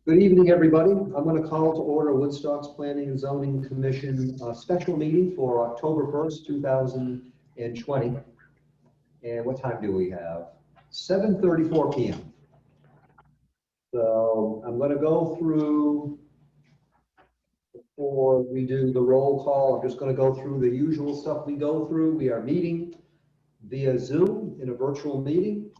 Good evening, everybody. I'm going to call to order Woodstock's Planning and Zoning Commission special meeting for October 1st, 2020. And what time do we have? 7:34 p.m. So I'm going to go through, before we do the roll call, I'm just going to go through the usual stuff we go through. We are meeting via Zoom in a virtual meeting.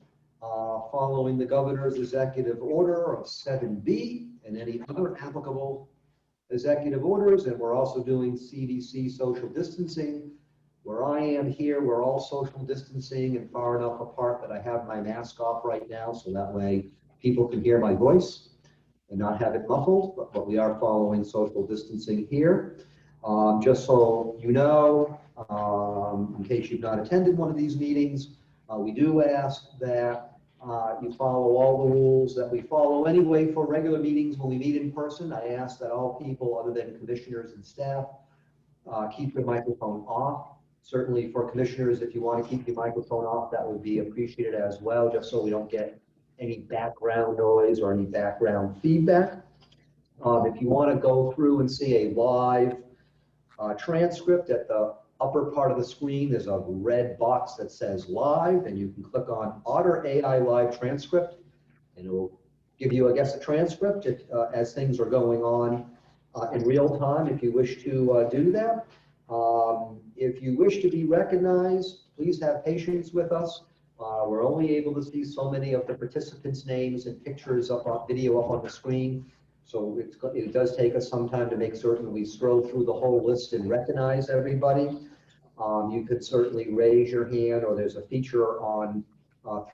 Following the governor's executive order of 7B and any other applicable executive orders. And we're also doing CDC social distancing. Where I am here, we're all social distancing and far enough apart that I have my mask off right now, so that way people can hear my voice and not have it muffled, but we are following social distancing here. Just so you know, in case you've not attended one of these meetings, we do ask that you follow all the rules that we follow anyway for regular meetings when we meet in person. I ask that all people other than commissioners and staff keep your microphone off. Certainly for commissioners, if you want to keep your microphone off, that would be appreciated as well, just so we don't get any background noise or any background feedback. If you want to go through and see a live transcript, at the upper part of the screen, there's a red box that says live, and you can click on Otter AI Live Transcript, and it will give you, I guess, a transcript as things are going on in real time if you wish to do that. If you wish to be recognized, please have patience with us. We're only able to see so many of the participants' names and pictures up on video up on the screen. So it does take us some time to make certain we scroll through the whole list and recognize everybody. You could certainly raise your hand, or there's a feature on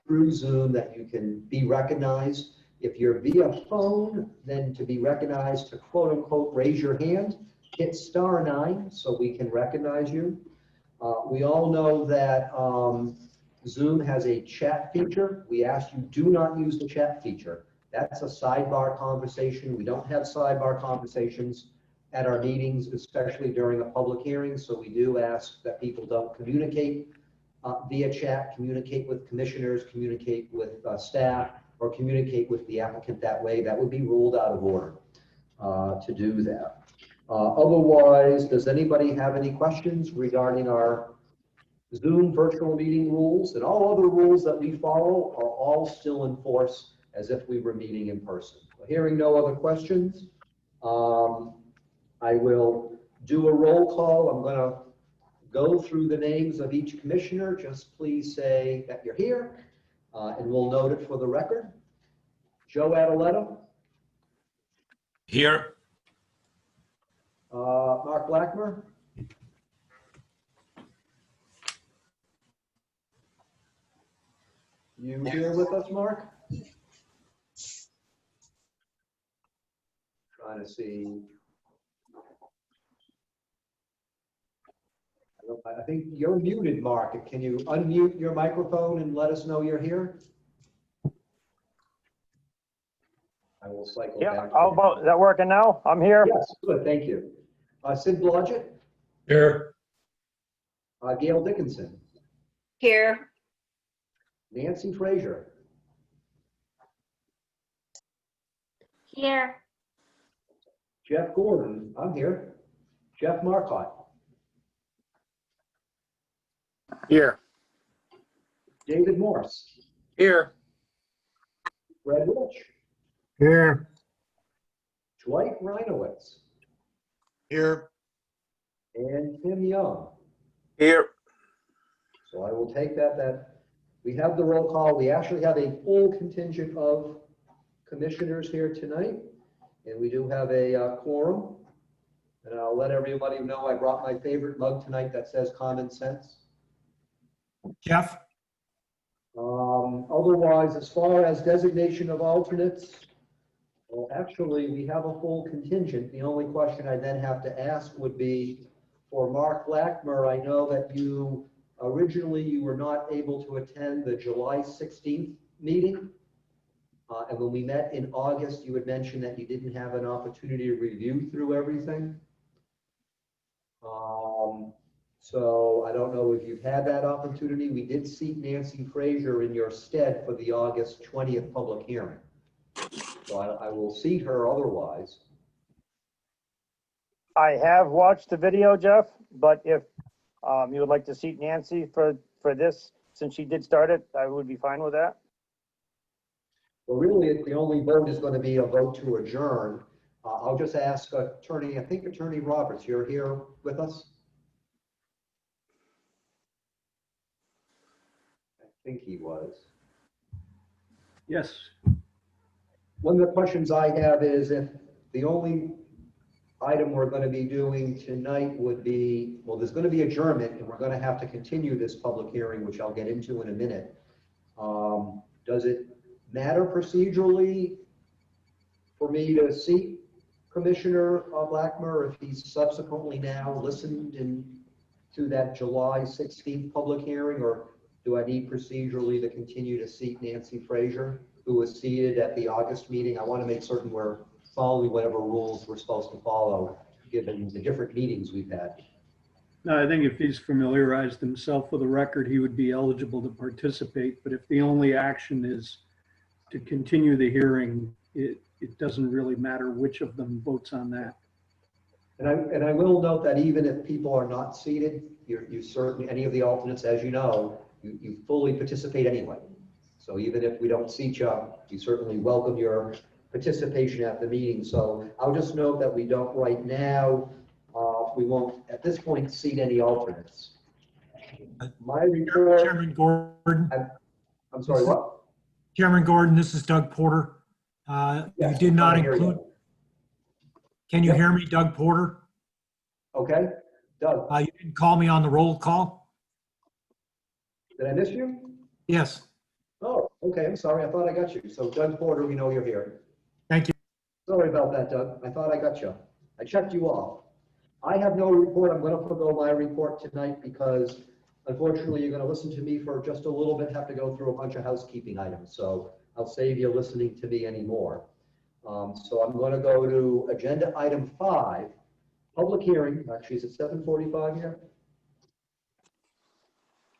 through Zoom that you can be recognized. If you're via phone, then to be recognized, to quote unquote raise your hand, hit *9 so we can recognize you. We all know that Zoom has a chat feature. We ask you do not use the chat feature. That's a sidebar conversation. We don't have sidebar conversations at our meetings, especially during a public hearing. So we do ask that people don't communicate via chat, communicate with commissioners, communicate with staff, or communicate with the applicant that way. That would be ruled out of order to do that. Otherwise, does anybody have any questions regarding our Zoom virtual meeting rules? And all other rules that we follow are all still in force as if we were meeting in person. Hearing no other questions, I will do a roll call. I'm going to go through the names of each commissioner. Just please say that you're here, and we'll note it for the record. Joe Adeletto. Here. Mark Blackmer. You here with us, Mark? Trying to see. I think you're muted, Mark. Can you unmute your microphone and let us know you're here? I will cycle back. How about, is that working now? I'm here. Yes, good, thank you. Sid Blodgett. Here. Gail Dickinson. Here. Nancy Frazier. Here. Jeff Gordon. I'm here. Jeff Marcotte. Here. David Morse. Here. Fred Rich. Here. Dwight Reinowitz. Here. And Tim Young. Here. So I will take that we have the roll call. We actually have a full contingent of commissioners here tonight, and we do have a quorum. And I'll let everybody know I brought my favorite mug tonight that says common sense. Jeff? Otherwise, as far as designation of alternates, well, actually, we have a full contingent. The only question I then have to ask would be for Mark Blackmer. I know that you originally were not able to attend the July 16th meeting. And when we met in August, you had mentioned that you didn't have an opportunity to review through everything. So I don't know if you've had that opportunity. We did seat Nancy Frazier in your stead for the August 20th public hearing. So I will seat her otherwise. I have watched the video, Jeff, but if you would like to seat Nancy for this, since she did start it, I would be fine with that. Well, really, the only vote is going to be a vote to adjourn. I'll just ask Attorney, I think Attorney Roberts, you're here with us? I think he was. Yes. One of the questions I have is if the only item we're going to be doing tonight would be, well, there's going to be adjournment and we're going to have to continue this public hearing, which I'll get into in a minute. Does it matter procedurally for me to seat Commissioner Blackmer if he's subsequently now listened to that July 16th public hearing, or do I need procedurally to continue to seat Nancy Frazier, who was seated at the August meeting? I want to make certain we're following whatever rules we're supposed to follow, given the different meetings we've had. No, I think if he's familiarized himself with the record, he would be eligible to participate. But if the only action is to continue the hearing, it doesn't really matter which of them votes on that. And I will note that even if people are not seated, you certainly, any of the alternates, as you know, you fully participate anyway. So even if we don't seat you, you certainly welcome your participation at the meeting. So I'll just note that we don't right now, we won't at this point seat any alternates. My report, Chairman Gordon. I'm sorry, what? Chairman Gordon, this is Doug Porter. You Yes, did not I hear include. you. Can you Yep. hear me, Doug Porter? Okay, Doug, You didn't call me on the roll call? did I miss you? Yes, Oh, okay, I'm sorry, I thought I got you. So Doug Porter, we know you're here. thank you. Sorry about that, Doug. I thought I got you. I checked you off. I have no report. I'm going to forego my report tonight because unfortunately you're going to listen to me for just a little bit, have to go through a bunch of housekeeping items. So I'll save you listening to me anymore. So I'm going to go to agenda item 5, public hearing. Actually, is it 7:45 here?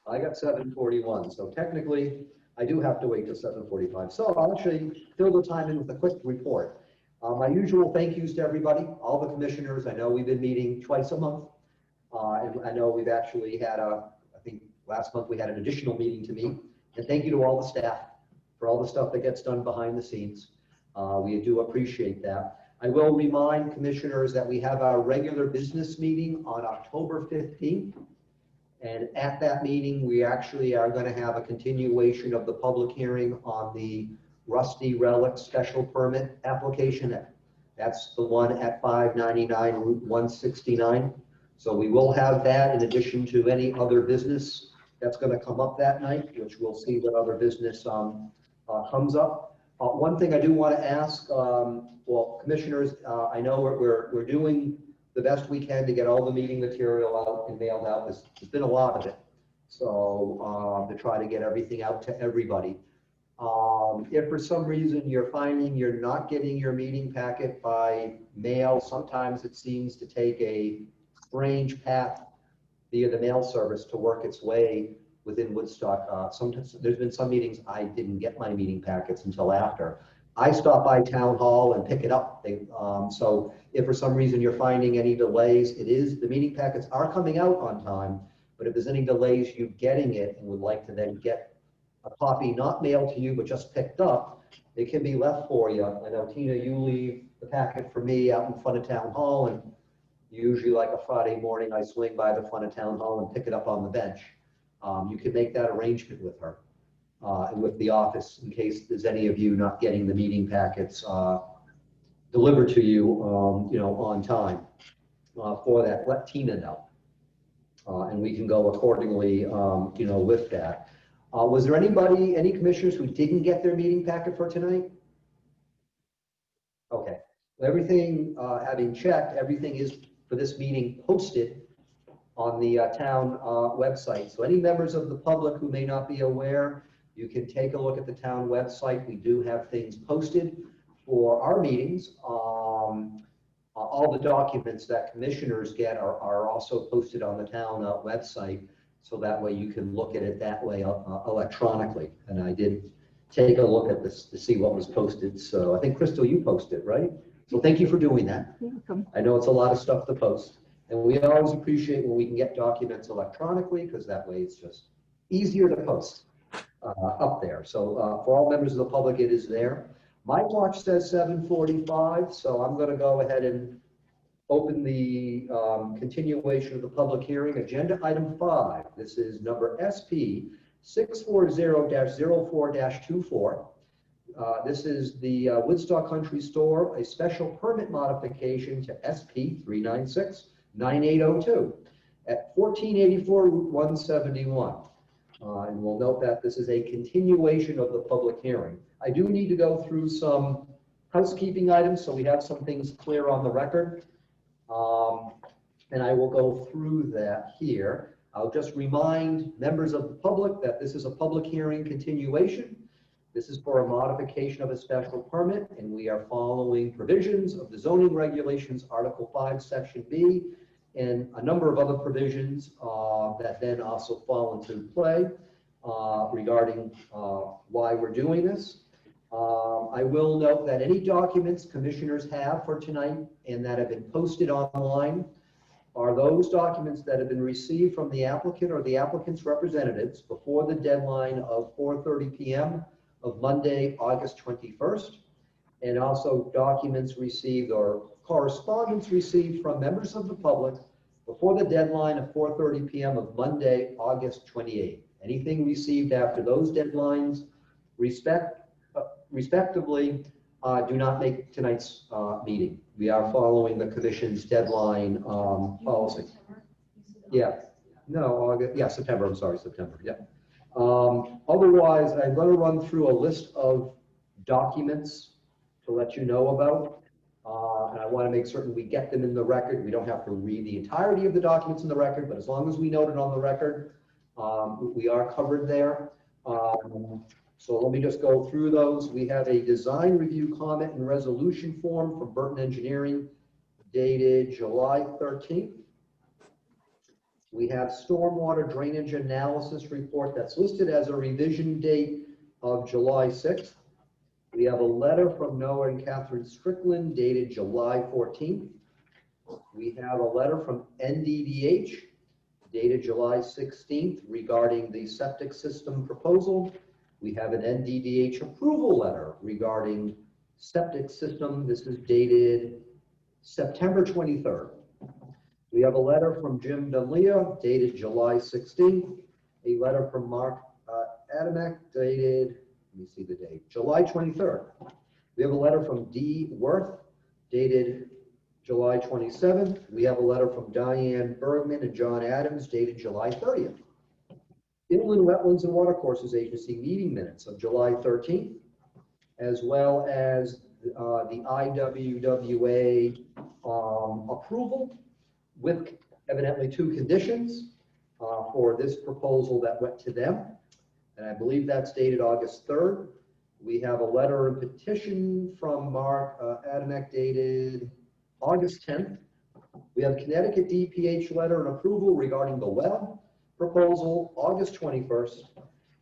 I got 7:41. So technically I do have to wait till 7:45. So I'll actually fill the time in with a quick report. My usual thank yous to everybody, all the commissioners. I know we've been meeting twice a month. And I know we've actually had I think last month we had an additional meeting to meet. And thank you to all the staff for all the stuff that gets done behind the scenes. We do appreciate that. I will remind commissioners that we have our regular business meeting on October 15th. And at that meeting, we actually are going to have a continuation of the public hearing on the Rusty Relic special permit application. That's the one at 599 Route 169. So we will have that in addition to any other business that's going to come up that night, which we'll see what other business comes up. One thing I do want to ask, well, commissioners, I know we're doing the best we can to get all the meeting material out and mailed out. There's been a lot of it. So to try to get everything out to everybody. If for some reason you're finding you're not getting your meeting packet by mail, sometimes it seems to take a strange path via the mail service to work its way within Woodstock. Sometimes there's been some meetings I didn't get my meeting packets until after. I stop by town hall and pick it up. So if for some reason you're finding any delays, the meeting packets are coming out on time, but if there's any delays you getting it and would like to then get a copy not mailed to you but just picked up, it can be left for you. I know, Tina, you leave the packet for me out in front of town hall, and usually like a Friday morning I swing by the front of town hall and pick it up on the bench. You can make that arrangement with her and with the office in case there's any of you not getting the meeting packets delivered to you, on time for that. Let Tina know, and we can go accordingly, with that. Was there any commissioners who didn't get their meeting packet for tonight? Okay, everything, having checked, everything is for this meeting posted on the town website. So any members of the public who may not be aware, you can take a look at the town website. We do have things posted for our meetings. All the documents that commissioners get are also posted on the town website. So that way you can look at it that way electronically. And I did take a look at this to see what was posted. So I think, Crystal, you posted, right? So thank you for doing that. You're welcome. I know it's a lot of stuff to post. And we always appreciate when we can get documents electronically, because that way it's just easier to post up there. So for all members of the public, it is there. My watch says 7:45, so I'm going to go ahead and open the continuation of the public hearing. Agenda item 5. This is number SP 640-04-24. This is the Woodstock Country Store, a special permit modification to SP 396-9802 at 1484 Route 171. And we'll note that this is a continuation of the public hearing. I do need to go through some housekeeping items, so we have some things clear on the record. And I will go through that here. I'll just remind members of the public that this is a public hearing continuation. This is for a modification of a special permit, and we are following provisions of the zoning regulations, Article 5, Section B, and a number of other provisions that then also fall into play regarding why we're doing this. I will note that any documents commissioners have for tonight and that have been posted online are those documents that have been received from the applicant or the applicant's representatives before the deadline of 4:30 p.m. of Monday, August 21st, and also documents received or correspondence received from members of the public before the deadline of 4:30 p.m. of Monday, August 28th. Anything received after those deadlines, respectively, do not make tonight's meeting. We are following the commission's deadline policy. Yeah, no, August, yeah, September, I'm sorry, September, yeah. Otherwise, I'm going to run through a list of documents to let you know about. And I want to make certain we get them in the record. We don't have to read the entirety of the documents in the record, but as long as we note it on the record, we are covered there. So let me just go through those. We have a design review comment and resolution form from Burton Engineering dated July 13th. We have stormwater drainage analysis report that's listed as a revision date of July 6th. We have a letter from Noah and Catherine Strickland dated July 14th. We have a letter from NDDH dated July 16th regarding the septic system proposal. We have an NDDH approval letter regarding septic system. This is dated September 23rd. We have a letter from Jim Dunlea dated July 16th. A letter from Mark Adamek dated, let me see the date, July 23rd. We have a letter from D. Worth dated July 27th. We have a letter from Diane Bergman and John Adams dated July 30th. Inland Wetlands and Watercourses Agency meeting minutes of July 13th, as well as the IWWA approval with evidently 2 conditions for this proposal that went to them. And I believe that's dated August 3rd. We have a letter and petition from Mark Adamek dated August 10th. We have Connecticut DPH letter and approval regarding the well proposal, August 21st.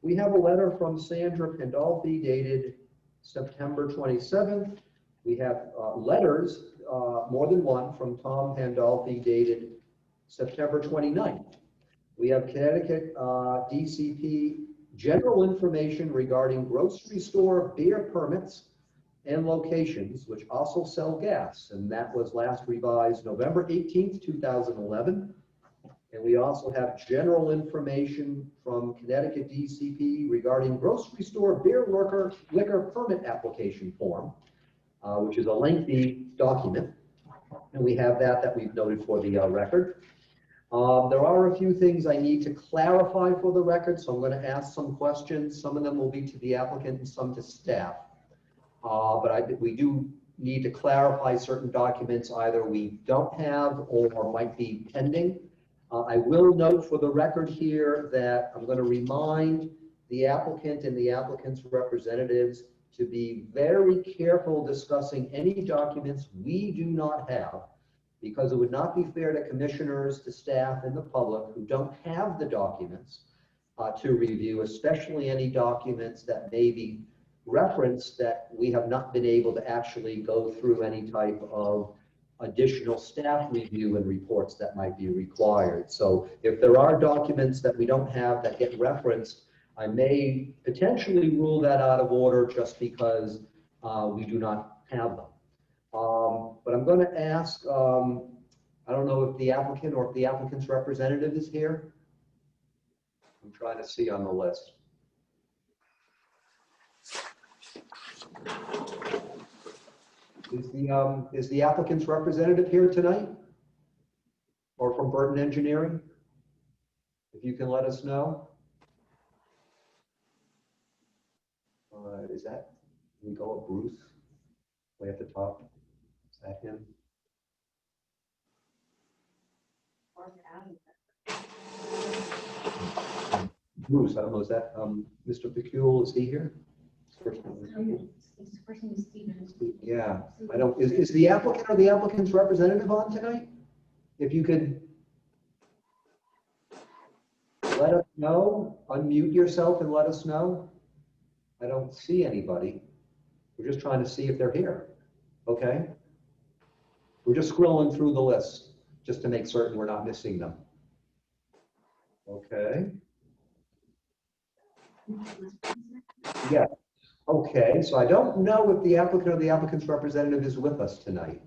We have a letter from Sandra Pandolfi dated September 27th. We have letters, more than one, from Tom Pandolfi dated September 29th. We have Connecticut DCP general information regarding grocery store beer permits and locations, which also sell gas, and that was last revised November 18th, 2011. And we also have general information from Connecticut DCP regarding grocery store beer liquor permit application form, which is a lengthy document. And we have that we've noted for the record. There are a few things I need to clarify for the record, so I'm going to ask some questions. Some of them will be to the applicant and some to staff. But we do need to clarify certain documents either we don't have or might be pending. I will note for the record here that I'm going to remind the applicant and the applicant's representatives to be very careful discussing any documents we do not have, because it would not be fair to commissioners, to staff, and the public who don't have the documents to review, especially any documents that may be referenced that we have not been able to actually go through any type of additional staff review and reports that might be required. So if there are documents that we don't have that get referenced, I may potentially rule that out of order just because we do not have them. But I'm going to ask, I don't know if the applicant or if the applicant's representative is here. I'm trying to see on the list. Is the applicant's representative here tonight? Or from Burton Engineering? If you can let us know. Is that, can we go up Bruce? Way at the top? Is that him? Bruce, I don't know, is that Mr. Pecule, is he here? First name is Yeah, I don't, is the applicant or the applicant's representative on tonight? If you could let us know, unmute yourself and let us know. I don't see anybody. We're just trying to see if they're here. Okay? We're just scrolling through the list just to make certain we're not missing them. Okay. Yeah. Okay, so I don't know if the applicant or the applicant's representative is with us tonight.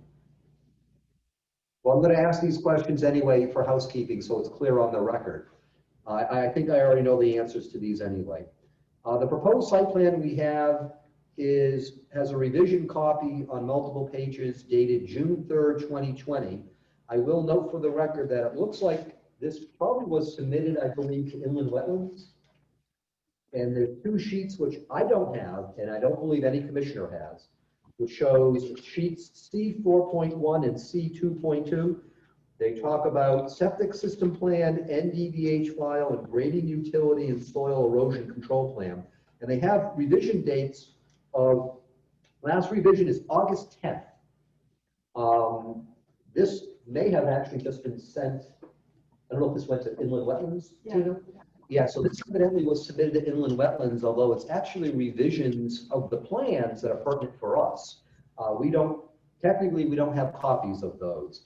Well, I'm going to ask these questions anyway for housekeeping so it's clear on the record. I think I already know the answers to these anyway. The proposed site plan we have has a revision copy on multiple pages dated June 3rd, 2020. I will note for the record that it looks like this probably was submitted, I believe, to Inland Wetlands. And there's two sheets which I don't have, and I don't believe any commissioner has, which shows sheets C4.1 and C2.2. They talk about septic system plan, NDVH file, and grading utility and soil erosion control plan. And they have revision dates of, last revision is August 10th. This may have actually just been sent, I don't know if this went to Inland Wetlands, Tina? Yeah, so this evidently was submitted to Inland Wetlands, although it's actually revisions of the plans that are pertinent for us. Technically, we don't have copies of those.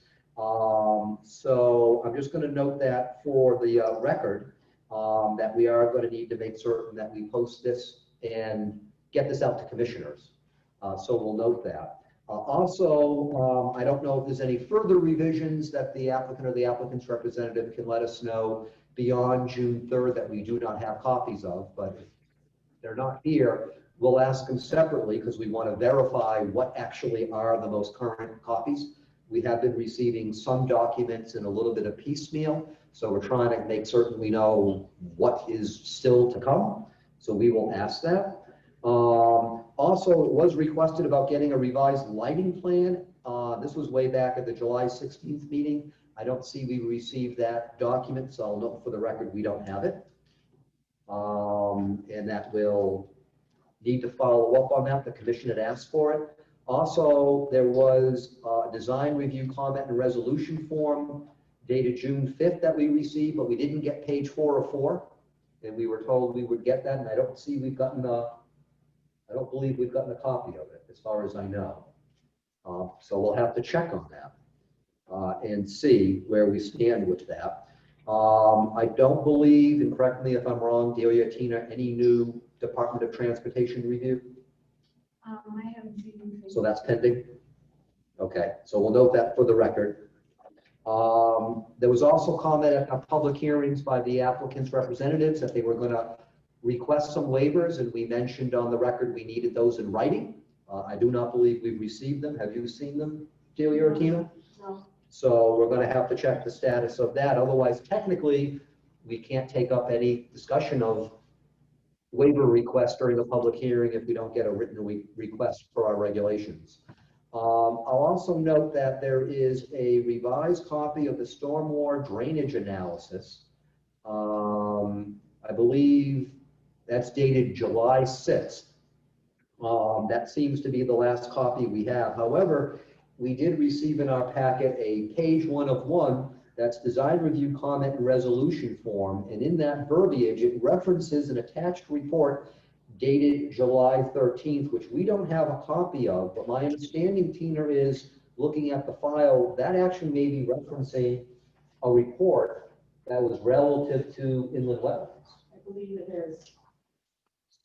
So I'm just going to note that for the record, that we are going to need to make certain that we post this and get this out to commissioners. So we'll note that. Also, I don't know if there's any further revisions that the applicant or the applicant's representative can let us know beyond June 3rd that we do not have copies of, but if they're not here, we'll ask them separately because we want to verify what actually are the most current copies. We have been receiving some documents in a little bit of piecemeal, so we're trying to make certain we know what is still to come, so we will ask that. Also, it was requested about getting a revised lighting plan. This was way back at the July 16th meeting. I don't see we received that document, so I'll note for the record we don't have it. And that will need to follow up on that. The commission had asked for it. Also, there was a design review comment and resolution form dated June 5th that we received, but we didn't get page 404. And we were told we would get that, and I don't see we've gotten I don't believe we've gotten a copy of it, as far as I know. So we'll have to check on that and see where we stand with that. I don't believe, and correct me if I'm wrong, Delia, Tina, any new Department of Transportation review? I haven't seen anything. So that's pending? Okay, so we'll note that for the record. There was also comment at public hearings by the applicant's representatives that they were going to request some waivers, and we mentioned on the record we needed those in writing. I do not believe we've received them. Have you seen them, Delia or Tina? No. So we're going to have to check the status of that. Otherwise, technically, we can't take up any discussion of waiver requests during the public hearing if we don't get a written request for our regulations. I'll also note that there is a revised copy of the stormwater drainage analysis. I believe that's dated July 6th. That seems to be the last copy we have. However, we did receive in our packet a page 1 of 1 that's design review comment and resolution form. And in that verbiage, it references an attached report dated July 13th, which we don't have a copy of, but my understanding, Tina, is looking at the file, that actually may be referencing a report that was relative to inland wetlands. I believe it is.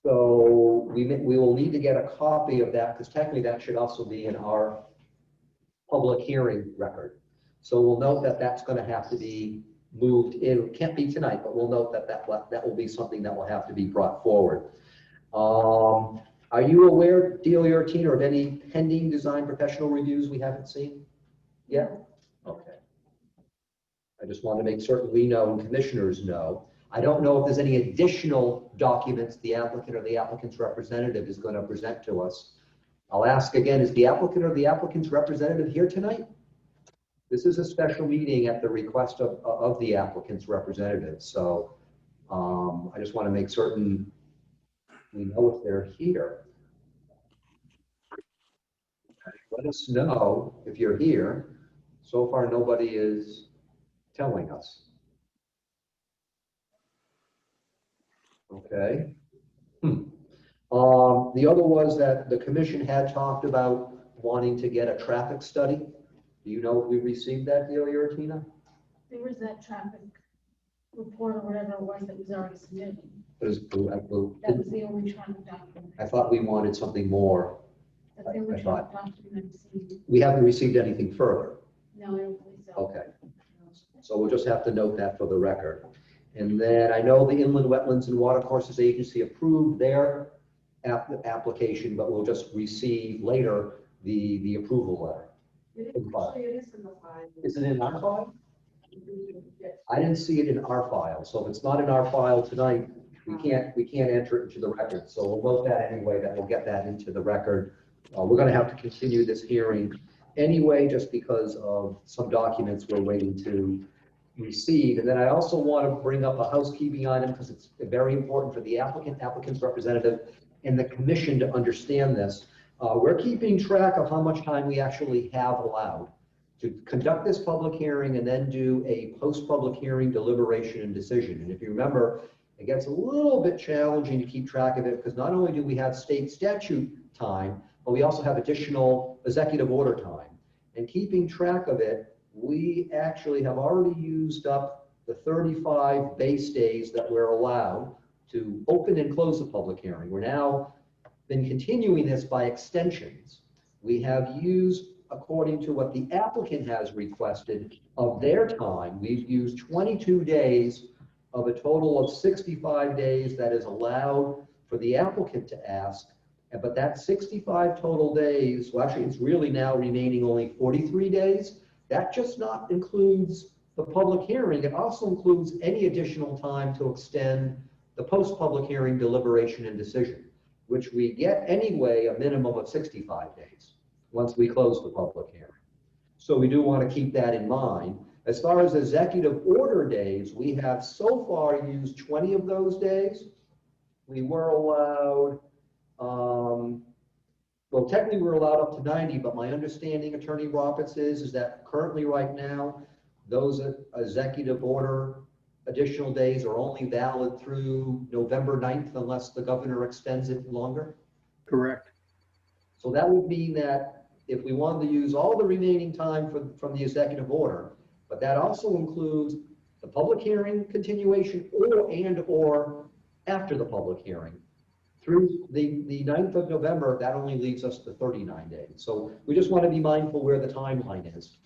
So we will need to get a copy of that, because technically that should also be in our public hearing record. So we'll note that that's going to have to be moved in. It can't be tonight, but we'll note that that will be something that will have to be brought forward. Are you aware, Delia or Tina, of any pending design professional reviews we haven't seen yet? Okay. I just want to make certain we know and commissioners know. I don't know if there's any additional documents the applicant or the applicant's representative is going to present to us. I'll ask again, is the applicant or the applicant's representative here tonight? This is a special meeting at the request of the applicant's representative. So I just want to make certain we know if they're here. Let us know if you're here. So far, nobody is telling us. Okay. The other was that the commission had talked about wanting to get a traffic study. Do you know if we received that, Delia or Tina? There was that traffic report or whatever it was that was already submitted. That was That was the only traffic document. I thought we wanted something more. That's the only traffic document I've seen. We haven't received anything further. No, I don't believe so. Okay. So we'll just have to note that for the record. And then I know the Inland Wetlands and Watercourses Agency approved their application, but we'll just receive later the approval letter. Actually, it is in the file. Is it in our file? I didn't see it in our file. So if it's not in our file tonight, we can't enter it into the record. So we'll note that anyway, that we'll get that into the record. We're going to have to continue this hearing anyway, just because of some documents we're waiting to receive. And then I also want to bring up a housekeeping item, because it's very important for the applicant's representative, and the commission to understand this. We're keeping track of how much time we actually have allowed to conduct this public hearing and then do a post-public hearing deliberation and decision. And if you remember, it gets a little bit challenging to keep track of it, because not only do we have state statute time, but we also have additional executive order time. And keeping track of it, we actually have already used up the 35 base days that we're allowed to open and close the public hearing. We're now been continuing this by extensions. We have used, according to what the applicant has requested of their time, we've used 22 days of a total of 65 days that is allowed for the applicant to ask. But that 65 total days, well, actually, it's really now remaining only 43 days. That just not includes the public hearing. It also includes any additional time to extend the post-public hearing deliberation and decision, which we get anyway a minimum of 65 days once we close the public hearing. So we do want to keep that in mind. As far as executive order days, we have so far used 20 of those days. We were allowed, well, technically we're allowed up to 90, but my understanding, Attorney Roberts, is that currently right now, those executive order additional days are only valid through November 9th unless the governor extends it longer. Correct. So that would mean that if we wanted to use all the remaining time from the executive order, but that also includes the public hearing continuation or after the public hearing, through the 9th of November, that only leaves us to 39 days. So we just want to be mindful where the timeline is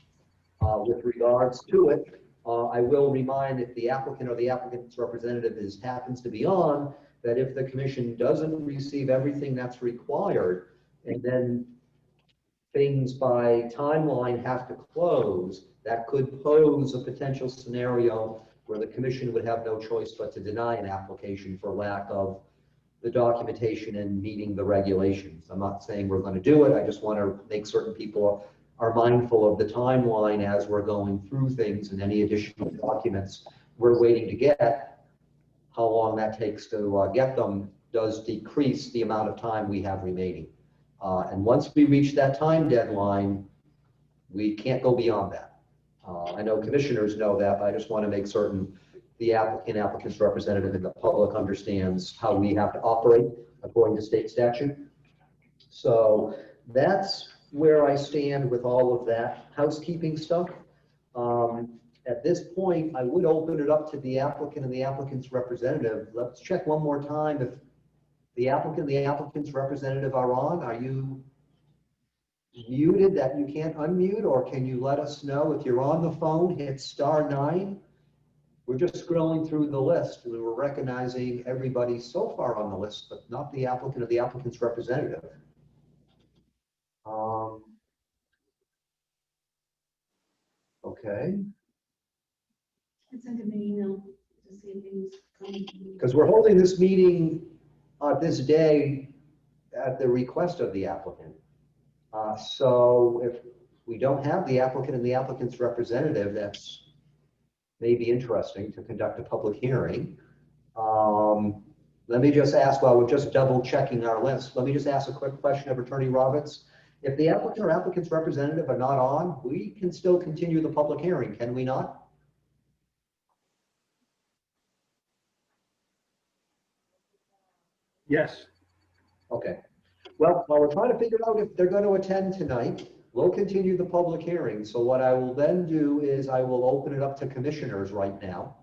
with regards to it. I will remind, if the applicant or the applicant's representative happens to be on, that if the commission doesn't receive everything that's required, and then things by timeline have to close, that could pose a potential scenario where the commission would have no choice but to deny an application for lack of the documentation and meeting the regulations. I'm not saying we're going to do it. I just want to make certain people are mindful of the timeline as we're going through things, and any additional documents we're waiting to get, how long that takes to get them does decrease the amount of time we have remaining. And once we reach that time deadline, we can't go beyond that. I know commissioners know that, but I just want to make certain the applicant's representative, and the public understands how we have to operate according to state statute. So that's where I stand with all of that housekeeping stuff. At this point, I would open it up to the applicant and the applicant's representative. Let's check one more time if the applicant and the applicant's representative are on. Are you muted that you can't unmute, or can you let us know if you're on the phone? Hit *9. We're just scrolling through the list. We're recognizing everybody so far on the list, but not the applicant or the applicant's representative. Okay. I sent him an email to see if he was coming. Because we're holding this meeting this day at the request of the applicant. So if we don't have the applicant and the applicant's representative, that's maybe interesting to conduct a public hearing. Let me just ask, while we're just double checking our list, let me just ask a quick question of Attorney Roberts. If the applicant or applicant's representative are not on, we can still continue the public hearing, can we not? Yes. Okay. Well, while we're trying to figure out if they're going to attend tonight, we'll continue the public hearing. So what I will then do is I will open it up to commissioners right now.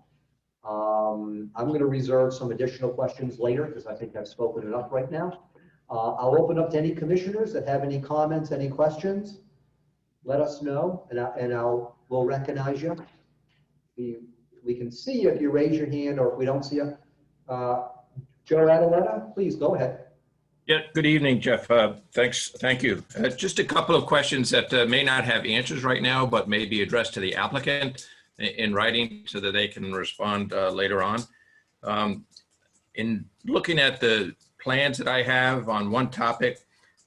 I'm going to reserve some additional questions later because I think I've spoken enough right now. I'll open up to any commissioners that have any comments, any questions. Let us know, and we'll recognize you. We can see you if you raise your hand, or if we don't see you. Joe Adaletta, please go ahead. Yeah, good evening, Jeff. Thank you. Just a couple of questions that may not have answers right now, but may be addressed to the applicant in writing so that they can respond later on. In looking at the plans that I have on one topic,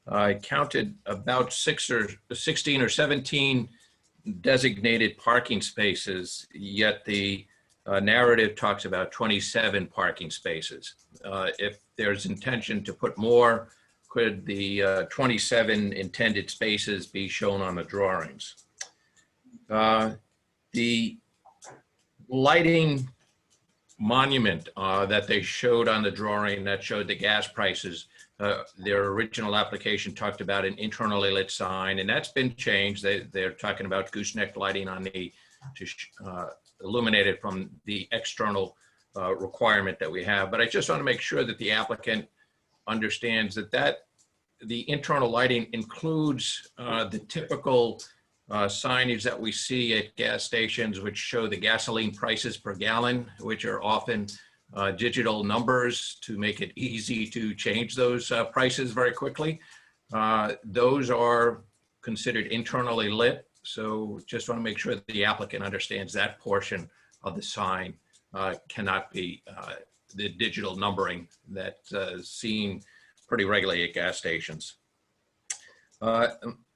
I counted about 16 or 17 designated parking spaces, yet the narrative talks about 27 parking spaces. If there's intention to put more, could the 27 intended spaces be shown on the drawings? The lighting monument that they showed on the drawing that showed the gas prices, their original application talked about an internally lit sign, and that's been changed. They're talking about gooseneck lighting on the illuminated from the external requirement that we have. But I just want to make sure that the applicant understands that the internal lighting includes the typical signage that we see at gas stations, which show the gasoline prices per gallon, which are often digital numbers to make it easy to change those prices very quickly. Those are considered internally lit. So just want to make sure that the applicant understands that portion of the sign cannot be the digital numbering that's seen pretty regularly at gas stations. I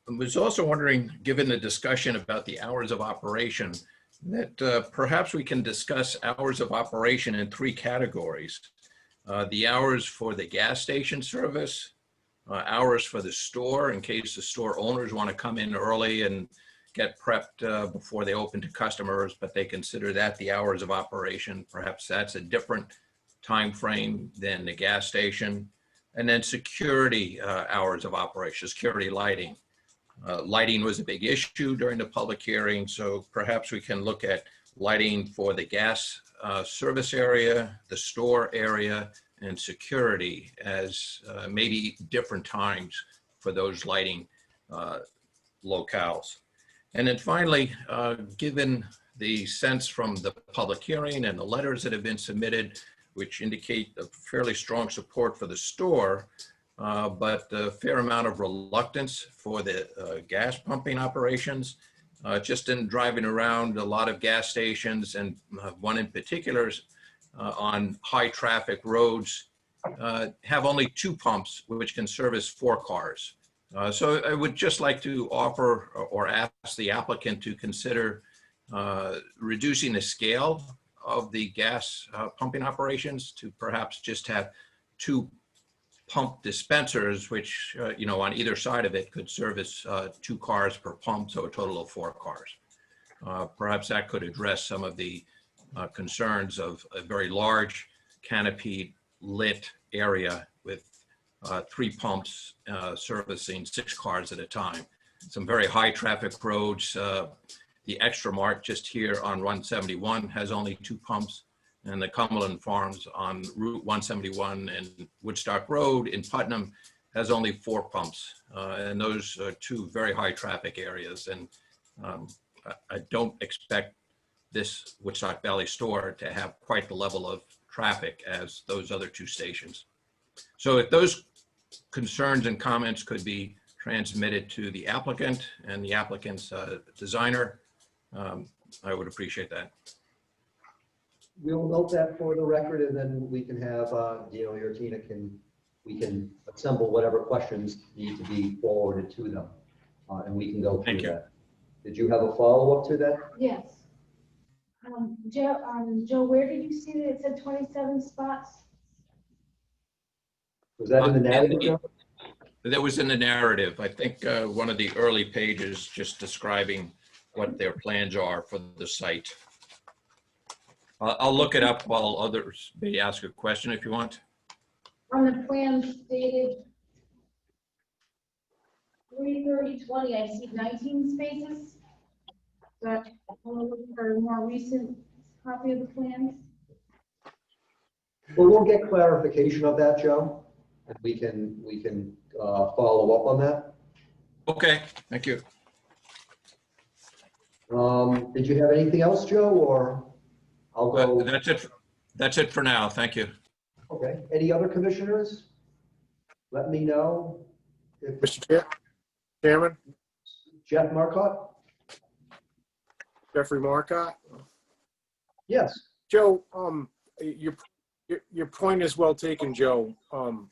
was also wondering, given the discussion about the hours of operation, that perhaps we can discuss hours of operation in 3 categories. The hours for the gas station service, hours for the store in case the store owners want to come in early and get prepped before they open to customers, but they consider that the hours of operation. Perhaps that's a different time frame than the gas station. And then security hours of operation, security lighting. Lighting was a big issue during the public hearing, so perhaps we can look at lighting for the gas service area, the store area, and security as maybe different times for those lighting locales. And then finally, given the sense from the public hearing and the letters that have been submitted, which indicate a fairly strong support for the store, but a fair amount of reluctance for the gas pumping operations. Just in driving around a lot of gas stations, and one in particular on high traffic roads, have only 2 pumps which can service 4 cars. So I would just like to offer or ask the applicant to consider reducing the scale of the gas pumping operations to perhaps just have 2 pump dispensers, which, on either side of it could service 2 cars per pump, so a total of 4 cars. Perhaps that could address some of the concerns of a very large canopied lit area with 3 pumps servicing 6 cars at a time. Some very high traffic roads. The Extra Mart just here on 171 has only 2 pumps, and the Cumberland Farms on Route 171 and Woodstock Road in Putnam has only 4 pumps. And those are 2 very high traffic areas. And I don't expect this Woodstock Valley store to have quite the level of traffic as those other 2 stations. So if those concerns and comments could be transmitted to the applicant and the applicant's designer, I would appreciate that. We'll note that for the record, and then we can have, Dale or Tina we can assemble whatever questions need to be forwarded to them, and we can go through Thank you. that. Did you have a follow-up to that? Yes. Joe, where did you see that it said 27 spots? Was that in the narrative, Joe? That was in the narrative. I think one of the early pages just describing what their plans are for the site. I'll look it up while others may ask a question if you want. On the plan stated 3/30/20, I see 19 spaces. But I'm looking for a more recent copy of the plans. Well, we'll get clarification of that, Joe, and we can follow up on that. Okay, thank you. Did you have anything else, Joe, or I'll go? That's it. That's it for now. Thank you. Okay. Any other commissioners? Let me know. If Mr. Chairman, Jeff Marcotte? Jeffrey Marcotte. Yes. Joe, your point is well taken, Joe. How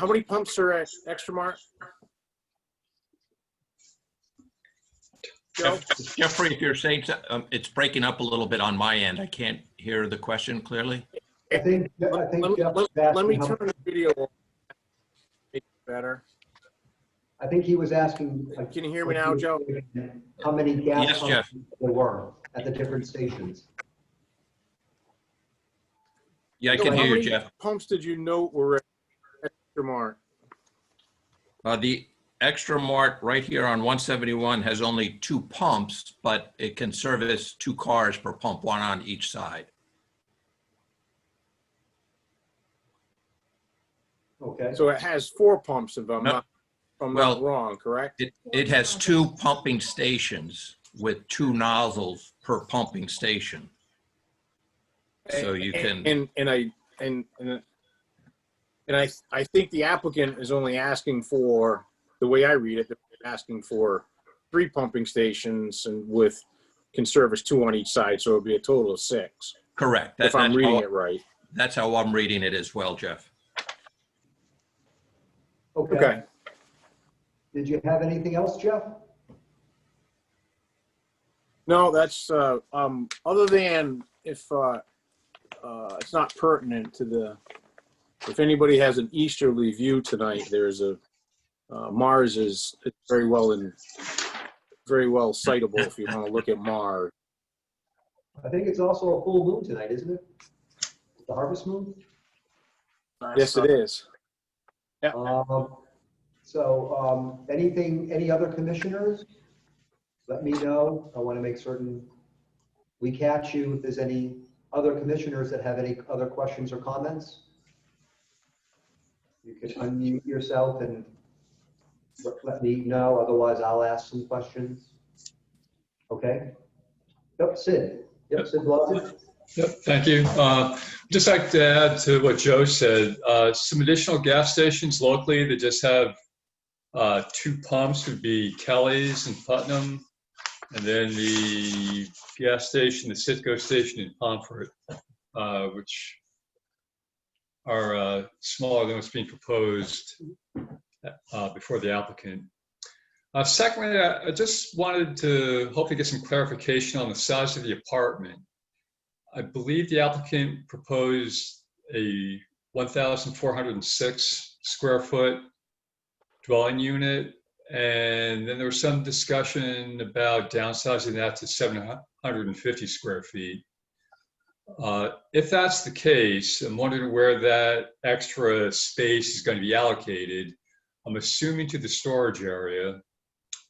many pumps are at Extra Mart? Joe? Jeffrey, if you're saying it's breaking up a little bit on my end, I can't hear the question clearly. I think Jeff Let me was turn asking the video on. Make it better. I think he was asking. Can you hear me now, Joe? How many gas Yes, pumps Jeff. there were at the different stations? Yeah, I Joe, can how hear you, many Jeff. pumps did you note were at Extra Mart? The Extra Mart right here on 171 has only 2 pumps, but it can service 2 cars per pump, 1 on each side. Okay. So it has 4 pumps if I'm No. not, if I'm Well, not wrong, correct? It has 2 pumping stations with 2 nozzles per pumping station. So you can, I think the applicant is only asking for, the way I read it, they're asking for 3 pumping stations and can service 2 on each side, so it'll be a total of 6. correct. If I'm reading it right. That's how I'm reading it as well, Jeff. Okay. Did you have anything else, Jeff? No, that's other than if it's not pertinent to the. If anybody has an easterly view tonight, there's a Mars is very well sightable if you want to look at Mars. I think it's also a full moon tonight, isn't it? The harvest moon? Yes, it is. Any other commissioners? Let me know. I want to make certain we catch you if there's any other commissioners that have any other questions or comments. You can unmute yourself and let me know. Otherwise, I'll ask some questions. Okay. Yep, Sid. Yep, Sid Blodgett. Yep, thank you. Just like to add to what Joe said, some additional gas stations locally that just have 2 pumps would be Kelly's in Putnam, and then the gas station, the Citgo station in Pomfret, which are smaller than what's being proposed before the applicant. Secondly, I just wanted to hopefully get some clarification on the size of the apartment. I believe the applicant proposed a 1,406 square foot dwelling unit, and then there was some discussion about downsizing that to 750 square feet. If that's the case, I'm wondering where that extra space is going to be allocated. I'm assuming to the storage area,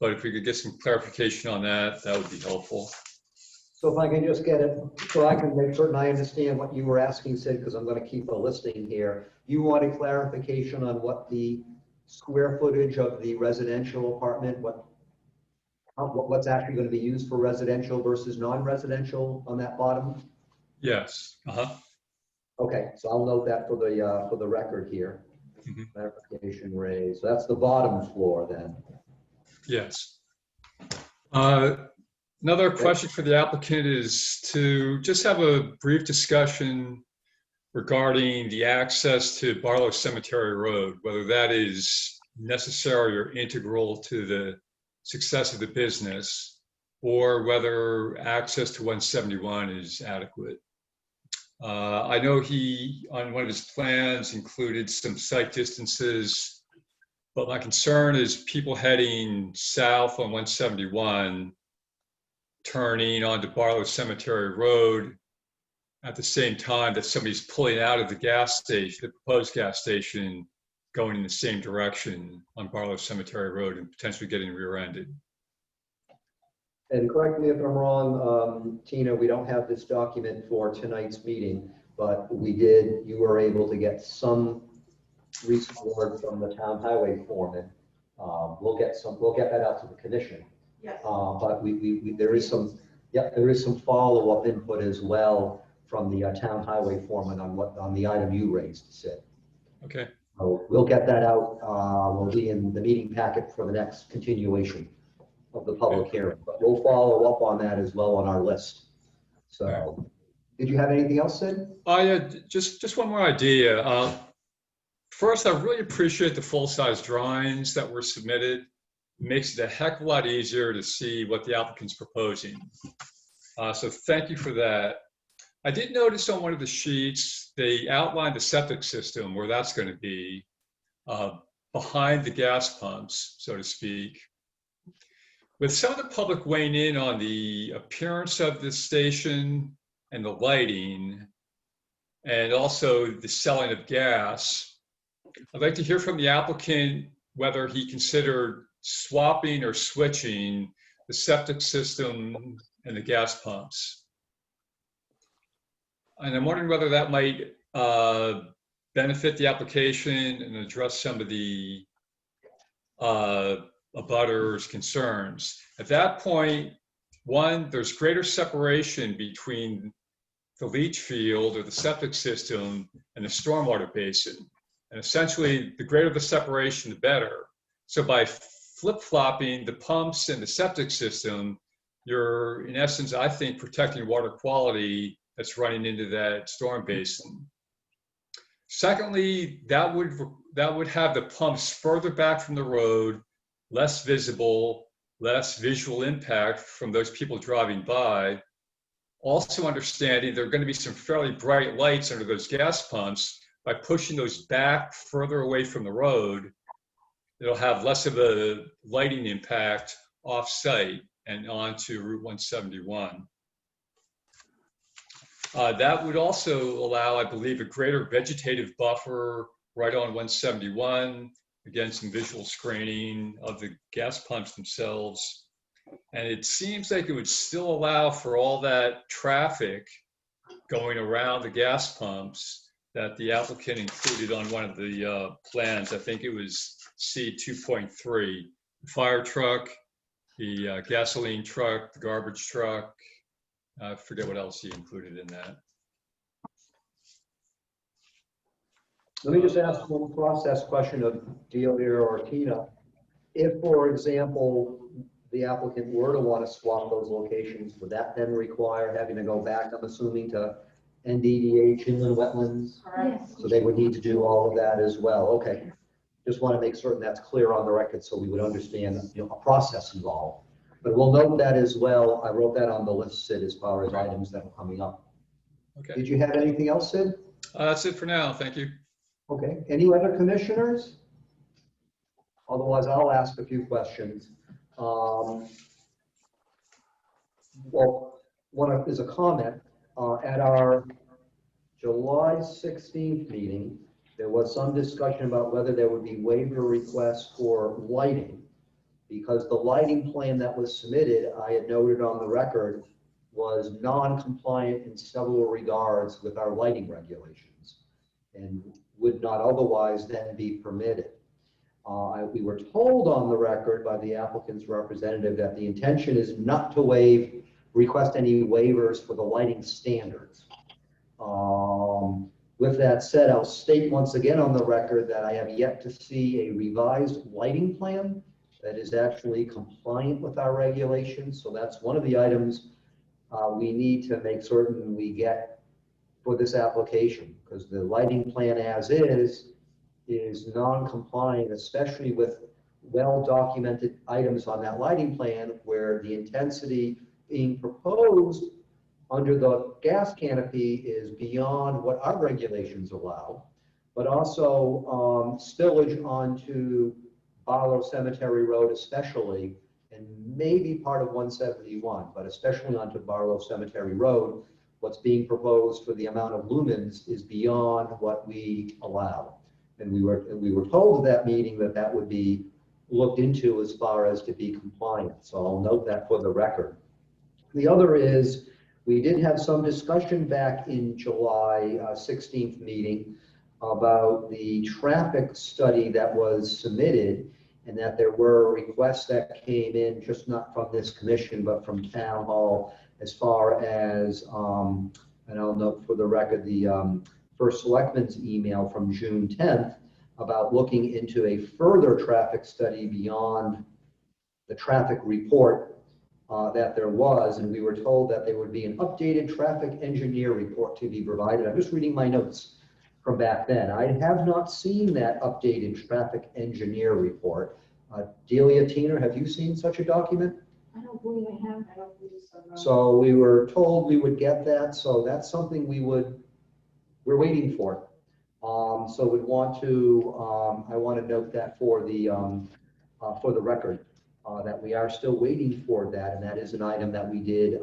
but if we could get some clarification on that, that would be helpful. So if I can just get it, so I can make certain I understand what you were asking, Sid, because I'm going to keep a listing here. You want a clarification on what the square footage of the residential apartment, what's actually going to be used for residential versus non-residential on that bottom? Yes. Okay, so I'll note that for the record here. Mhm. Clarification raised. So that's the bottom floor then. Yes. Another question for the applicant is to just have a brief discussion regarding the access to Barlow Cemetery Road, whether that is necessary or integral to the success of the business, or whether access to 171 is adequate. I know he, on one of his plans, included some site distances, but my concern is people heading south on 171, turning onto Barlow Cemetery Road at the same time that somebody's pulling out of the gas station, the proposed gas station, going in the same direction on Barlow Cemetery Road and potentially getting rear-ended. And correct me if I'm wrong, Tina, we don't have this document for tonight's meeting, but you were able to get some recent word from the town highway foreman. We'll get that out to the commission. Yes. But there is some follow-up input as well from the town highway foreman on the item you raised, Sid. Okay. So we'll get that out. Will be in the meeting packet for the next continuation of the public hearing, but we'll follow up on that as well on our list. So, did you have anything else, Sid? Just one more idea. First, I really appreciate the full-size drawings that were submitted. It makes it a heck of a lot easier to see what the applicant's proposing. So thank you for that. I did notice on one of the sheets, they outlined the septic system where that's going to be behind the gas pumps, so to speak. With some of the public weighing in on the appearance of the station and the lighting, and also the selling of gas, I'd like to hear from the applicant whether he considered swapping or switching the septic system and the gas pumps. And I'm wondering whether that might benefit the application and address some of the abutters' concerns. At that point, one, there's greater separation between the leach field or the septic system and the stormwater basin. And essentially, the greater the separation, the better. So by flip-flopping the pumps and the septic system, you're, in essence, I think, protecting water quality that's running into that storm basin. Secondly, that would have the pumps further back from the road, less visible, less visual impact from those people driving by. Also understanding there are going to be some fairly bright lights under those gas pumps. By pushing those back further away from the road, it'll have less of a lighting impact off-site and onto Route 171. That would also allow, I believe, a greater vegetative buffer right on 171. Again, some visual screening of the gas pumps themselves. And it seems like it would still allow for all that traffic going around the gas pumps that the applicant included on one of the plans. I think it was C2.3. The fire truck, the gasoline truck, the garbage truck. I forget what else he included in that. Let me just ask one process question of Delia or Tina. If, for example, the applicant were to want to swap those locations, would that then require having to go back, I'm assuming, to NDDH, inland wetlands? Yes. So they would need to do all of that as well. Okay. Just want to make certain that's clear on the record so we would understand, a process involved. But we'll note that as well. I wrote that on the list, Sid, as far as items that are coming up. Okay. Did you have anything else, Sid? That's it for now. Thank you. Okay. Any other commissioners? Otherwise, I'll ask a few questions. Well, one is a comment. At our July 16th meeting, there was some discussion about whether there would be waiver requests for lighting, because the lighting plan that was submitted, I had noted on the record, was non-compliant in several regards with our lighting regulations and would not otherwise then be permitted. We were told on the record by the applicant's representative that the intention is not to request any waivers for the lighting standards. With that said, I'll state once again on the record that I have yet to see a revised lighting plan that is actually compliant with our regulations. So that's one of the items we need to make certain we get for this application, because the lighting plan as is non-compliant, especially with well-documented items on that lighting plan where the intensity being proposed under the gas canopy is beyond what our regulations allow, but also spillage onto Barlow Cemetery Road especially, and maybe part of 171, but especially onto Barlow Cemetery Road, what's being proposed for the amount of lumens is beyond what we allow. And we were told at that meeting that that would be looked into as far as to be compliant. So I'll note that for the record. The other is, we did have some discussion back in July 16th meeting about the traffic study that was submitted, and that there were requests that came in, just not from this commission, but from Town Hall, as far as, and I'll note for the record, the First Selectman's email from June 10th about looking into a further traffic study beyond the traffic report that there was, and we were told that there would be an updated traffic engineer report to be provided. I'm just reading my notes from back then. I have not seen that updated traffic engineer report. Delia, Tina, have you seen such a document? I don't believe I have. I don't believe so. No. So we were told we would get that, so that's something we're waiting for. So we'd want to, I want to note that for the record, that we are still waiting for that, and that is an item that we did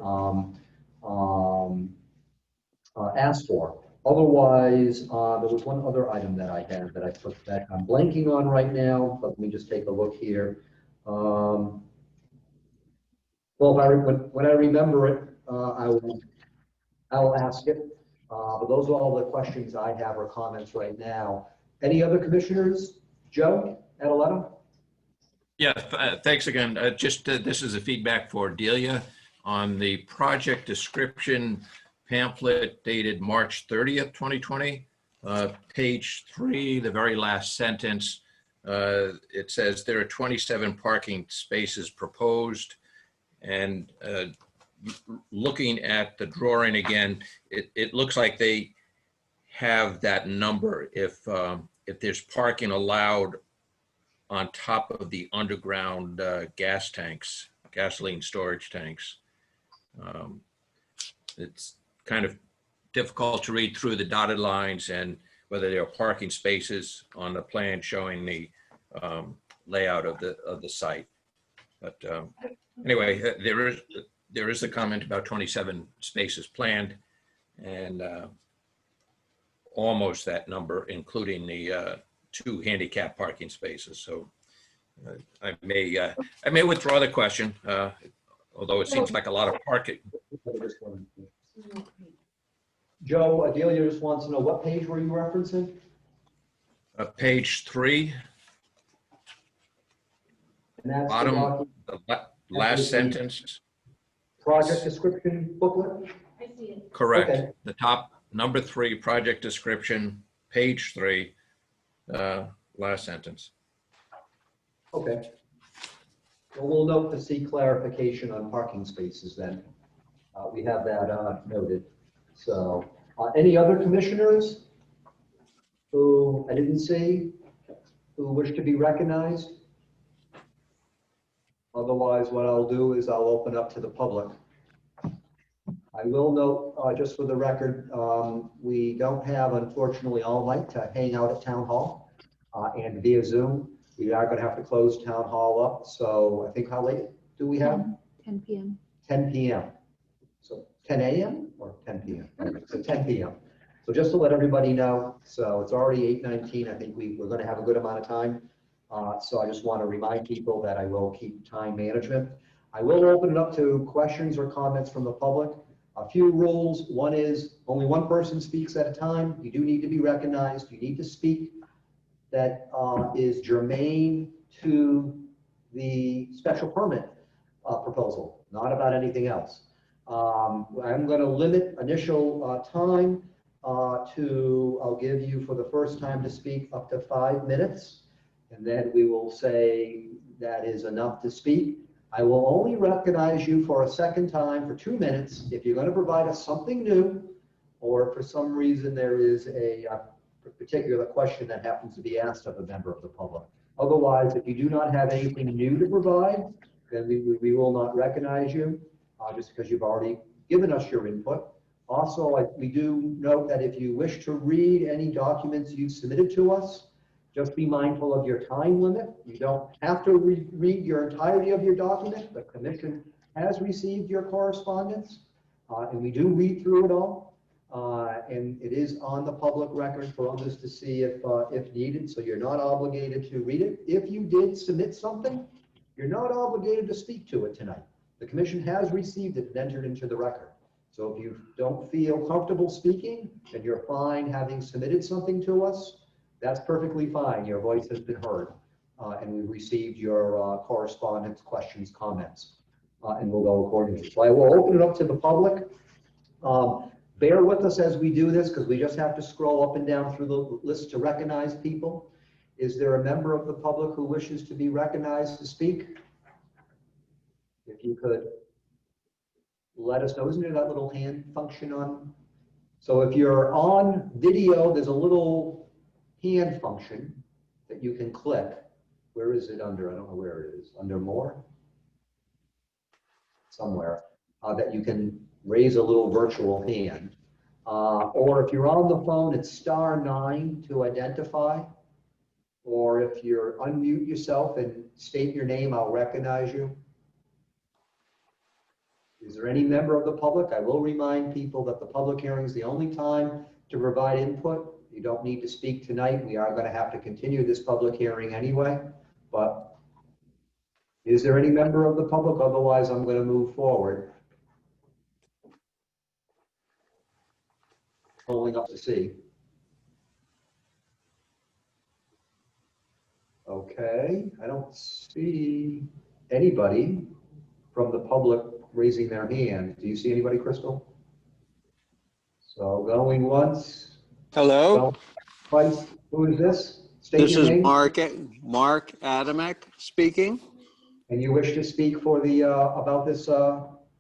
ask for. Otherwise, there was one other item that I had that I put that I'm blanking on right now, but let me just take a look here. Well, when I remember it, I'll ask it. But those are all the questions I have or comments right now. Any other commissioners? Joe, Adeletta? Yeah, thanks again. This is a feedback for Delia on the project description pamphlet dated March 30th, 2020. Page 3, the very last sentence, it says there are 27 parking spaces proposed. And looking at the drawing again, it looks like they have that number if there's parking allowed on top of the underground gas tanks, gasoline storage tanks. It's kind of difficult to read through the dotted lines and whether there are parking spaces on the plan showing the layout of the site. But anyway, there is a comment about 27 spaces planned, and almost that number, including the 2 handicap parking spaces. So I may withdraw the question, although it seems like a lot of parking. Joe, Adelia just wants to know, what page were you referencing? Page 3, And that's bottom, the last sentence. Project description booklet? I see it. Correct. Okay. The top, number 3, project description, page 3, last sentence. Okay. Well, we'll note to see clarification on parking spaces then. We have that noted. So any other commissioners who I didn't see who wish to be recognized? Otherwise, what I'll do is I'll open up to the public. I will note, just for the record, we don't have, unfortunately, all night to hang out at Town Hall and via Zoom. We are going to have to close Town Hall up. So I think, how late do we have? 10 p.m. 10 p.m. So 10 a.m. or 10 p.m.? Okay, so 10 p.m. So just to let everybody know, so it's already 8:19. I think we're going to have a good amount of time. So I just want to remind people that I will keep time management. I will open it up to questions or comments from the public. A few rules. One is only one person speaks at a time. You do need to be recognized. You need to speak that is germane to the special permit proposal, not about anything else. I'm going to limit initial time I'll give you for the first time to speak up to 5 minutes. And then we will say that is enough to speak. I will only recognize you for a second time for 2 minutes if you're going to provide us something new, or for some reason there is a particular question that happens to be asked of a member of the public. Otherwise, if you do not have anything new to provide, then we will not recognize you just because you've already given us your input. Also, we do note that if you wish to read any documents you've submitted to us, just be mindful of your time limit. You don't have to read your entirety of your document. The commission has received your correspondence, and we do read through it all. And it is on the public record for others to see if needed, so you're not obligated to read it. If you did submit something, you're not obligated to speak to it tonight. The commission has received it and entered into the record. So if you don't feel comfortable speaking, then you're fine having submitted something to us. That's perfectly fine. Your voice has been heard. And we've received your correspondence, questions, comments, and we'll go accordingly. So I will open it up to the public. Bear with us as we do this because we just have to scroll up and down through the list to recognize people. Is there a member of the public who wishes to be recognized to speak? If you could let us know. Isn't there that little hand function on? So if you're on video, there's a little hand function that you can click. Where is it under? I don't know where it is. Under more? Somewhere. That you can raise a little virtual hand. Or if you're on the phone, it's *9 to identify. Or if you're unmute yourself and state your name, I'll recognize you. Is there any member of the public? I will remind people that the public hearing is the only time to provide input. You don't need to speak tonight. We are going to have to continue this public hearing anyway. But is there any member of the public? Otherwise, I'm going to move forward. Pulling up to see. Okay, I don't see anybody from the public raising their hand. Do you see anybody, Crystal? So going once. Hello, Going twice. Who is this? State this your is name. Mark Adamek speaking. And you wish to speak for the about this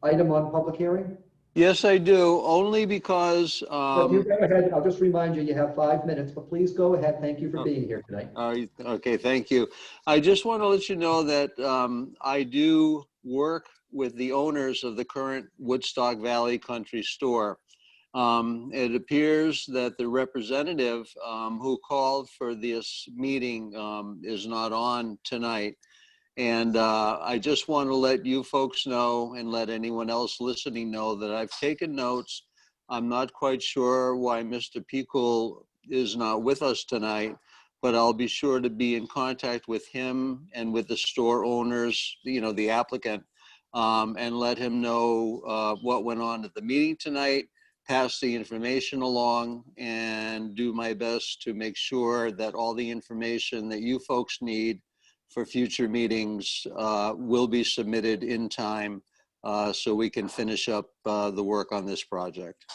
item on public hearing? Yes, I do, only because, So if you go ahead, I'll just remind you, you have 5 minutes, but please go ahead. Thank you for being here tonight. okay, thank you. I just want to let you know that I do work with the owners of the current Woodstock Valley Country Store. It appears that the representative who called for this meeting is not on tonight. And I just want to let you folks know and let anyone else listening know that I've taken notes. I'm not quite sure why Mr. Pikul is not with us tonight, but I'll be sure to be in contact with him and with the store owners, you know, the applicant, and let him know what went on at the meeting tonight, pass the information along, and do my best to make sure that all the information that you folks need for future meetings will be submitted in time so we can finish up the work on this project.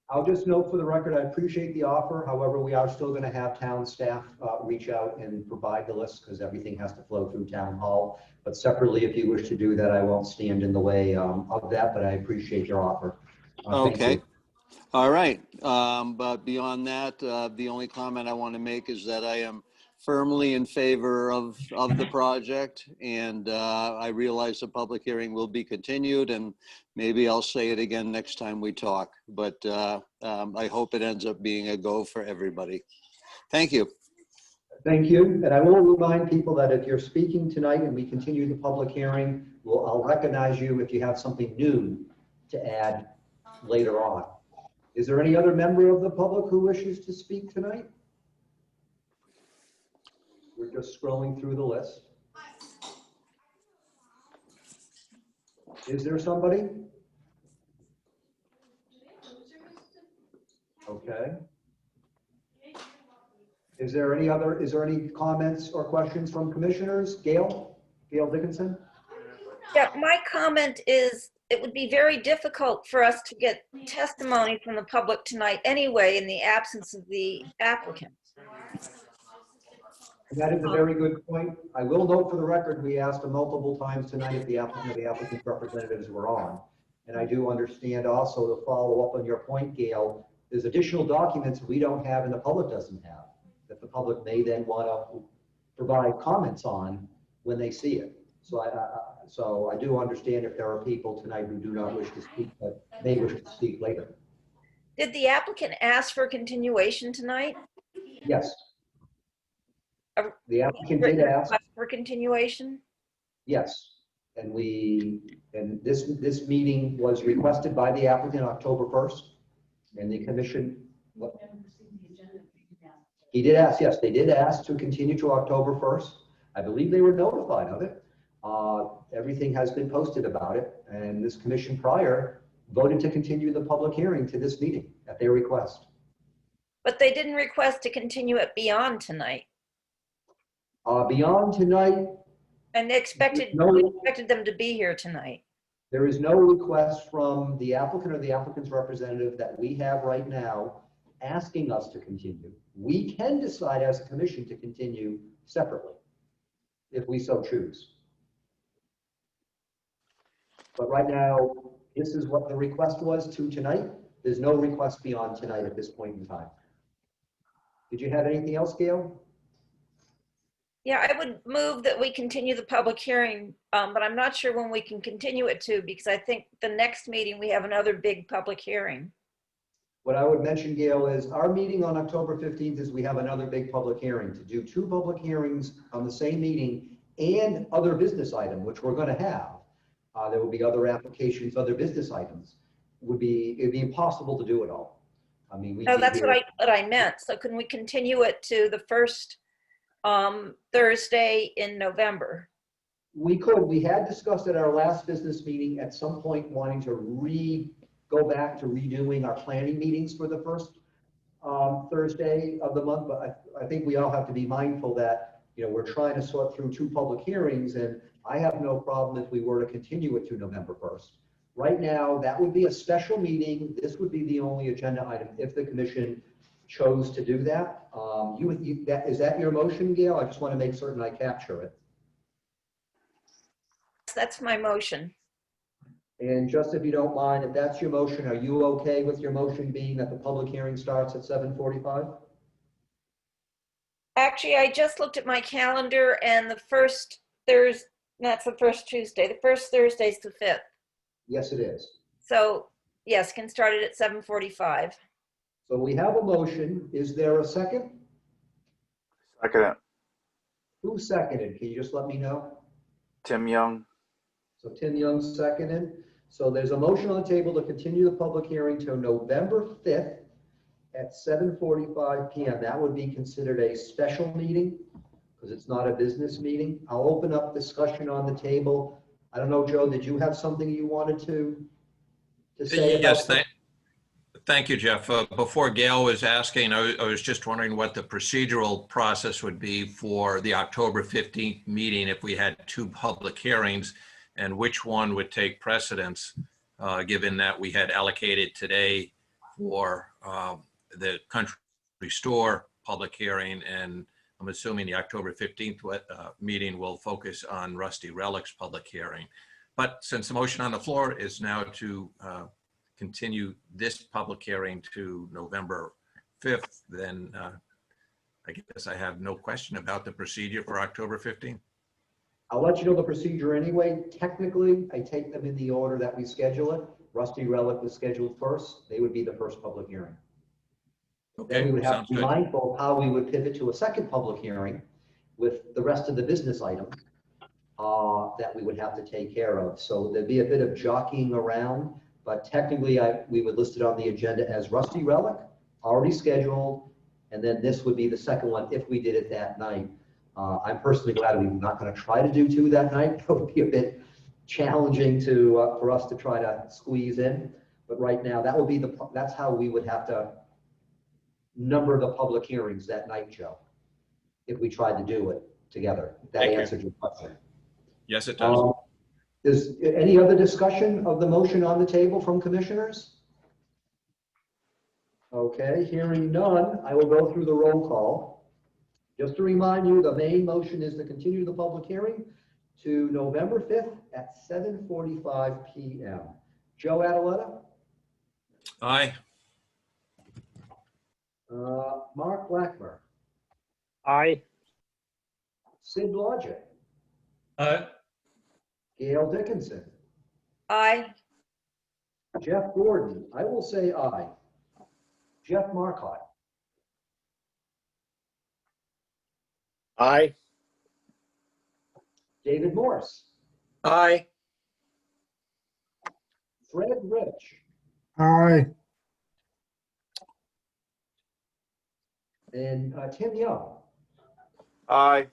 I'll just note for the record, I appreciate the offer. However, we are still going to have town staff reach out and provide the list because everything has to flow through town hall. But separately, if you wish to do that, I won't stand in the way of that, but I appreciate your offer. Okay. All right. But beyond that, the only comment I want to make is that I am firmly in favor of the project, and I realize the public hearing will be continued, and maybe I'll say it again next time we talk, but I hope it ends up being a go for everybody. Thank you. Thank you. And I will remind people that if you're speaking tonight and we continue the public hearing, I'll recognize you if you have something new to add later on. Is there any other member of the public who wishes to speak tonight? We're just scrolling through the list. Is there somebody? Okay. Is there any comments or questions from commissioners? Gail Dickinson? Yeah, my comment is it would be very difficult for us to get testimony from the public tonight anyway in the absence of the applicant. And that is a very good point. I will note for the record, we asked them multiple times tonight if the applicant representatives were on. And I do understand also, to follow up on your point, Gail, there's additional documents we don't have and the public doesn't have, that the public may then want to provide comments on when they see it. So I do understand if there are people tonight who do not wish to speak, but may wish to speak later. Did the applicant ask for continuation tonight? Yes. The applicant did ask. For continuation? Yes. And this meeting was requested by the applicant October 1st. And the commission, he did ask, yes, they did ask to continue to October 1st. I believe they were notified of it. Everything has been posted about it, and this commission prior voted to continue the public hearing to this meeting at their request. But they didn't request to continue it beyond tonight. Beyond tonight, And they expected, No. we expected them to be here tonight. there is no request from the applicant or the applicant's representative that we have right now asking us to continue. We can decide as a commission to continue separately if we so choose. But right now, this is what the request was to tonight. There's no request beyond tonight at this point in time. Did you have anything else, Gail? Yeah, I would move that we continue the public hearing, but I'm not sure when we can continue it to, because I think the next meeting we have another big public hearing. What I would mention, Gail, is our meeting on October 15th is we have another big public hearing. To do two public hearings on the same meeting and other business item, which we're going to have, there will be other applications, other business items. It'd be impossible to do it all. I mean, we. No, that's what I meant. So can we continue it to the first Thursday in November? We could. We had discussed at our last business meeting at some point wanting to go back to redoing our planning meetings for the first Thursday of the month. But I think we all have to be mindful that, you know, we're trying to sort through two public hearings, and I have no problem if we were to continue it to November 1st. Right now, that would be a special meeting. This would be the only agenda item if the commission chose to do that. Is that your motion, Gail? I just want to make certain I capture it. That's my motion. And just if you don't mind, if that's your motion, are you okay with your motion being that the public hearing starts at 7:45? Actually, I just looked at my calendar and the first Thursday, that's the first Tuesday. The first Thursday is the 5th. Yes, it is. So yes, can start it at 7:45. So we have a motion. Is there a second? Second. Who seconded? Can you just let me know? Tim Young. So Tim Young seconded. So there's a motion on the table to continue the public hearing to November 5th at 7:45 p.m. That would be considered a special meeting because it's not a business meeting. I'll open up discussion on the table. I don't know, Joe, did you have something you wanted to say? Yes, thank you, Jeff. Before Gail was asking, I was just wondering what the procedural process would be for the October 15th meeting if we had two public hearings, and which one would take precedence, given that we had allocated today for the country store public hearing, and I'm assuming the October 15th meeting will focus on Rusty Relic's public hearing. But since the motion on the floor is now to continue this public hearing to November 5th, then I guess I have no question about the procedure for October 15th. I'll let you know the procedure anyway. Technically, I take them in the order that we schedule it. Rusty Relic was scheduled first. They would be the first public hearing. Okay, Then we would have sounds to be good. mindful of how we would pivot to a second public hearing with the rest of the business items that we would have to take care of. So there'd be a bit of jockeying around. but technically we would list it on the agenda as Rusty Relic, already scheduled, and then this would be the second one if we did it that night. I'm personally glad we're not going to try to do 2 that night. It would be a bit challenging to for us to try to squeeze in, but right now that will be that's how we would have to number the public hearings that night, Joe, if we tried to do it together. That Thank you. answered your question. Yes, it does. Is any other discussion of the motion on the table from commissioners? Okay, hearing none, I will go through the roll call. Just to remind you, the main motion is to continue the public hearing to November 5th at 7:45 p.m. Joe Adaletta? Aye. Mark Blackmer? Aye. Sid Logic? Aye. Gail Dickinson? Aye. Jeff Gordon? I will say aye. Jeff Marcotte? Aye. David Morse? Aye. Fred Rich? Aye. And Tim Young? Aye.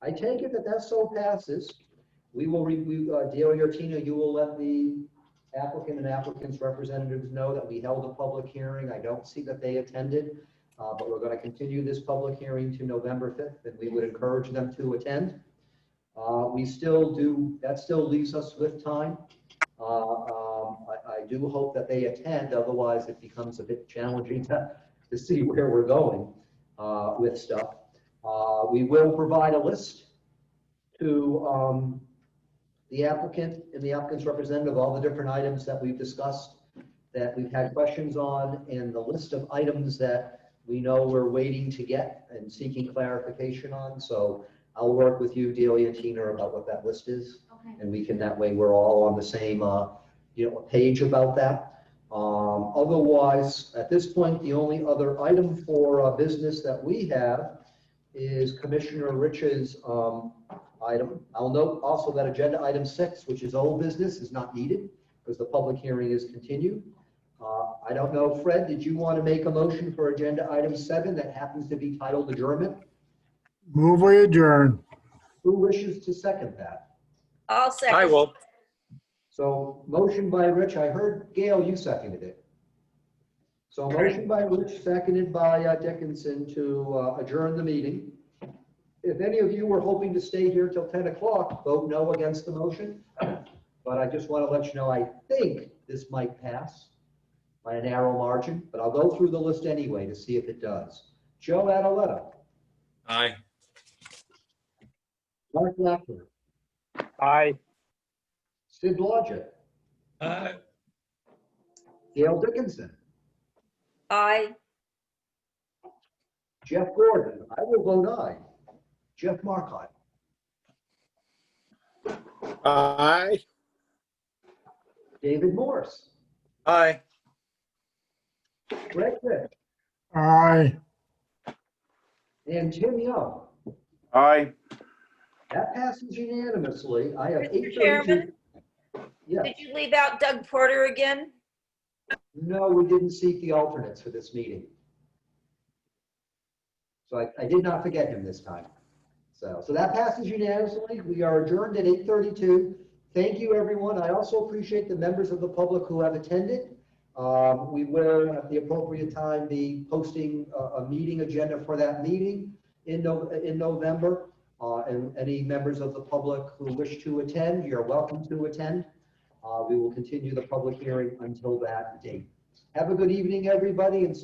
I take it that so passes. We will, Delia or Tina, you will let the applicant and applicant's representatives know that we held a public hearing. I don't see that they attended, but we're going to continue this public hearing to November 5th, and we would encourage them to attend. We still do, that still leaves us with time. I do hope that they attend, otherwise it becomes a bit challenging to see where we're going with stuff. We will provide a list to the applicant and the applicant's representative, all the different items that we've discussed, that we've had questions on, and the list of items that we know we're waiting to get and seeking clarification on. So I'll work with you, Delia and Tina, about what that list is. Okay. And we can, that way we're all on the same page about that. Otherwise, at this point, the only other item for business that we have is Commissioner Rich's item. I'll note also that agenda item 6, which is old business, is not needed because the public hearing is continued. I don't know, Fred, did you want to make a motion for agenda item 7 that happens to be titled adjournment? Move we adjourn. Who wishes to second that? I'll second. I will. So motion by Rich, I heard Gail, you seconded it. So motion by Rich, seconded by Dickinson to adjourn the meeting. If any of you were hoping to stay here till 10 o'clock, vote no against the motion. But I just want to let you know, I think this might pass by a narrow margin, but I'll go through the list anyway to see if it does. Joe Adaletta. Aye. Mark Blackmer. Aye. Sid Logic. Aye. Gail Dickinson. Aye. Jeff Gordon. I will vote aye. Jeff Marcotte. Aye. David Morse. Aye. Greg Fish. Aye. And Tim Young. Aye. That passes unanimously. I have Mr. 832. Chairman? Yes. Did you leave out Doug Porter again? No, we didn't seek the alternates for this meeting. So I did not forget him this time. So that passes unanimously. We are adjourned at 8:32. Thank you, everyone. I also appreciate the members of the public who have attended. We will, at the appropriate time, be posting a meeting agenda for that meeting in November. And any members of the public who wish to attend, you're welcome to attend. We will continue the public hearing until that date. Have a good evening, everybody, and stay